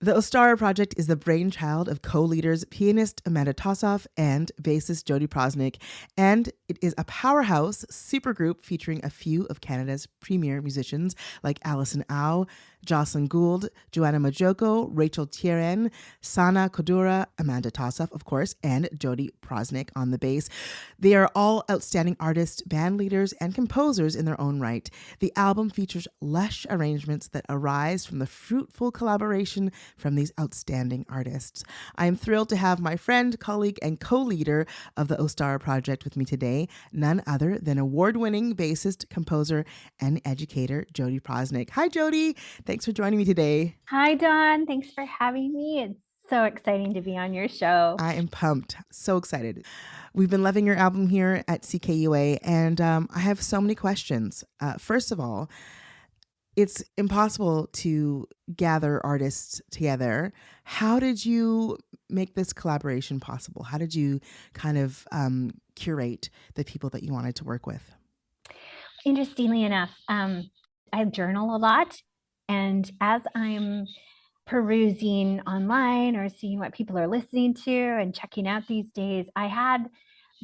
The Ostara Project is the brainchild of co-leaders pianist Amanda Tossoff and bassist Jodi Proznick, and it is a powerhouse supergroup featuring a few of Canada's premier musicians like Alison Au, Jocelyn Gould, Joanna Majoko, Rachel Thierren, Sana Kodura, Amanda Tossoff, of course, and Jodi Proznick on the bass. They are all outstanding artists, band leaders, and composers in their own right. The album features lush arrangements that arise from the fruitful collaboration from these outstanding artists. I am thrilled to have my friend, colleague, and co-leader of the Ostara Project with me today, none other than award-winning bassist, composer, and educator, Jodi Proznick. Hi, Jodi. Thanks for joining me today. Hi, Dawn. Thanks for having me. It's so exciting to be on your show. I am pumped. So excited. We've been loving your album here at CKUA, and I have so many questions. First of all, it's impossible to gather artists together. How did you make this collaboration possible? How did you kind of curate the people that you wanted to work with? Interestingly enough, I journal a lot. And as I'm perusing online or seeing what people are listening to and checking out these days, I had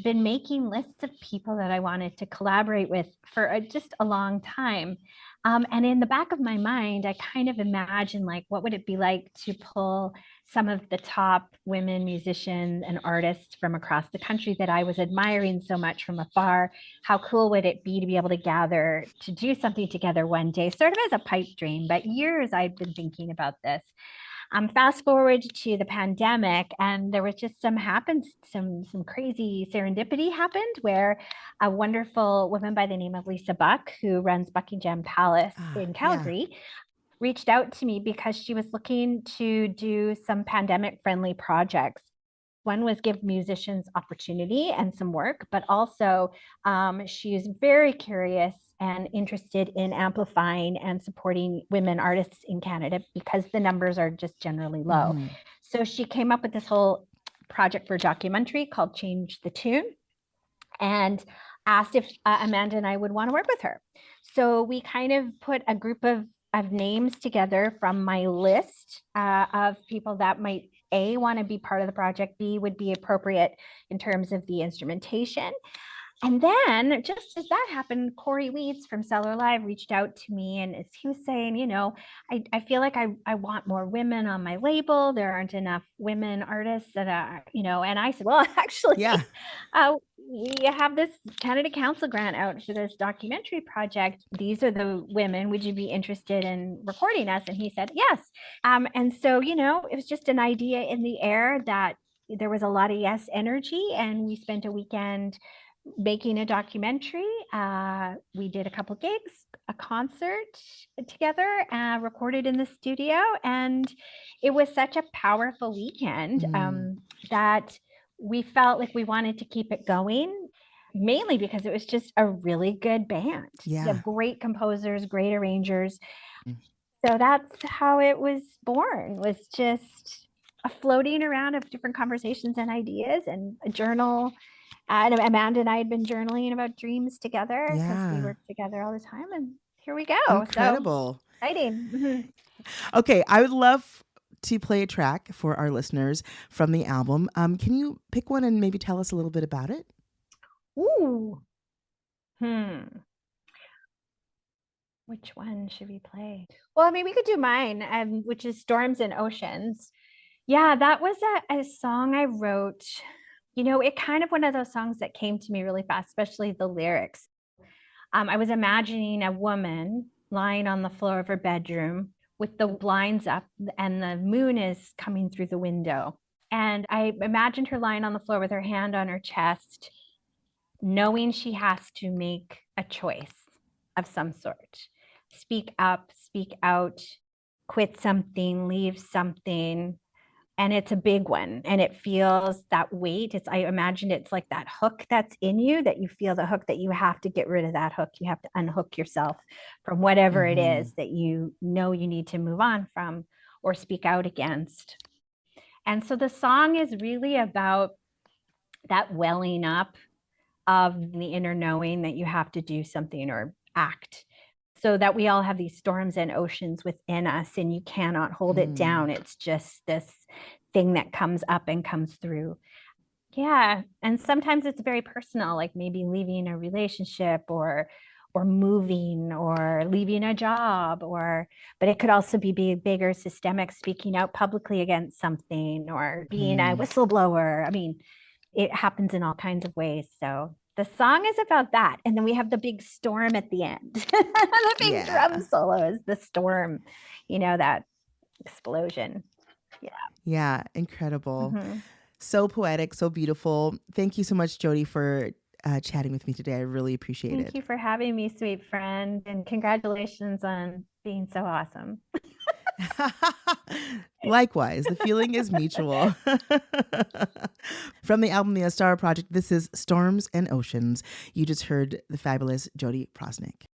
been making lists of people that I wanted to collaborate with for just a long time. And in the back of my mind, I kind of imagined like, what would it be like to pull some of the top women musicians and artists from across the country that I was admiring so much from afar? How cool would it be to be able to gather to do something together one day, sort of as a pipe dream? But years I've been thinking about this. Fast forward to the pandemic, and there was just some crazy serendipity happened where a wonderful woman by the name of Lisa Buck, who runs Buckingham Palace in Calgary, reached out to me because she was looking to do some pandemic friendly projects. One was give musicians opportunity and some work, but also she is very curious and interested in amplifying and supporting women artists in Canada because the numbers are just generally low. Mm-hmm. So she came up with this whole project for a documentary called Change the Tune and asked if Amanda and I would want to work with her. So we kind of put a group of names together from my list of people that might A, want to be part of the project, B, would be appropriate in terms of the instrumentation. And then just as that happened, Corey Weeds from Cellar Live reached out to me and he was saying, you know, I feel like I want more women on my label. There aren't enough women artists that are, you know, and I said, well, actually, we have this Canada Council grant out for this documentary project. These are the women. Would you be interested in recording us? And he said, yes. And so, you know, it was just an idea in the air that there was a lot of yes energy. And we spent a weekend making a documentary. We did a couple gigs, a concert together, recorded in the studio. And it was such a powerful weekend that we felt like we wanted to keep it going, mainly because it was just a really good band. Yeah. You have great composers, great arrangers. So that's how it was born, was just a floating around of different conversations and ideas and a journal. And Amanda and I had been journaling about dreams together because we work together all the time. And here we go. Incredible. So exciting. Okay, I would love to play a track for our listeners from the album. Can you pick one and maybe tell us a little bit about it? Ooh. Which one should we play? Well, I mean, we could do mine, which is Storms and Oceans. Yeah, that was a song I wrote. You know, it kind of one of those songs that came to me really fast, especially the lyrics. I was imagining a woman lying on the floor of her bedroom with the blinds up and the moon is coming through the window. And I imagined her lying on the floor with her hand on her chest, knowing she has to make a choice of some sort. Speak up, speak out, quit something, leave something. And it's a big one. And it feels that weight. I imagine it's like that hook that's in you, that you feel the hook, that you have to get rid of that hook. You have to unhook yourself from whatever it is that you know you need to move on from or speak out against. And so the song is really about that welling up of the inner knowing that you have to do something or act. so that we all have these storms and oceans within us, and you cannot hold it down. It's just this thing that comes up and comes through. Yeah. And sometimes it's very personal, like maybe leaving a relationship or moving or leaving a job, or but it could also be bigger systemic, speaking out publicly against something or being a whistleblower. I mean, it happens in all kinds of ways. So the song is about that. And then we have the big storm at the end. The big drum solo is the storm, that explosion. Yeah, incredible. So poetic, so beautiful. Thank you so much, Jodi, for chatting with me today. I really appreciate it. Thank you for having me, sweet friend, and congratulations on being so awesome. Likewise, the feeling is mutual. From the album The Ostara Project, this is Storms and Oceans. You just heard the fabulous Jodi Proznick.